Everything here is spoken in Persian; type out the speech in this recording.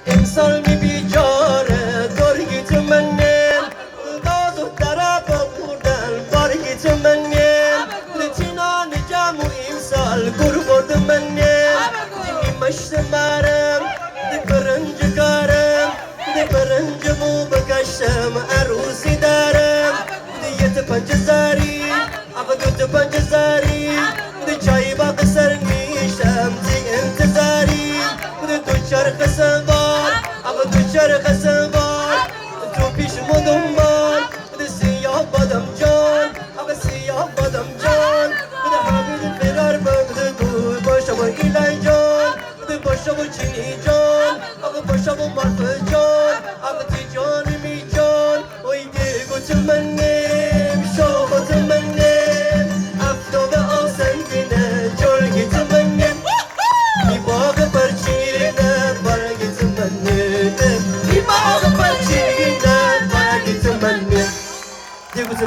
امسال بیچاره دور گیتمنیم دادو درابا بردن بار گیتمنیم چنان جمو امسال گر برد منیم دیمی مشتمارم دی برنج کارم دی برنج مو بکشم عروسی دارم دی یت پنجزاری آقا دوت پنجزاری دی چای با قصر میشم دی انتظاری دی دو چرخ سوار آقا دو چرخ سوار تو پیش مدنبال دی سیاه بادم جان آقا سیاه بادم جان دی حامید فرار بگده دور باشم و ایلای جان دی باشم و چینی جان آقا باشم و مرف جان آقا تی جانی می جان وی دی گوت منیم شاخت منیم افتاب آسن بینه جرگیت منیم بی باغ پرچینه برگیت منیم بی باغ پرچینه برگیت منیم دی گوت منیم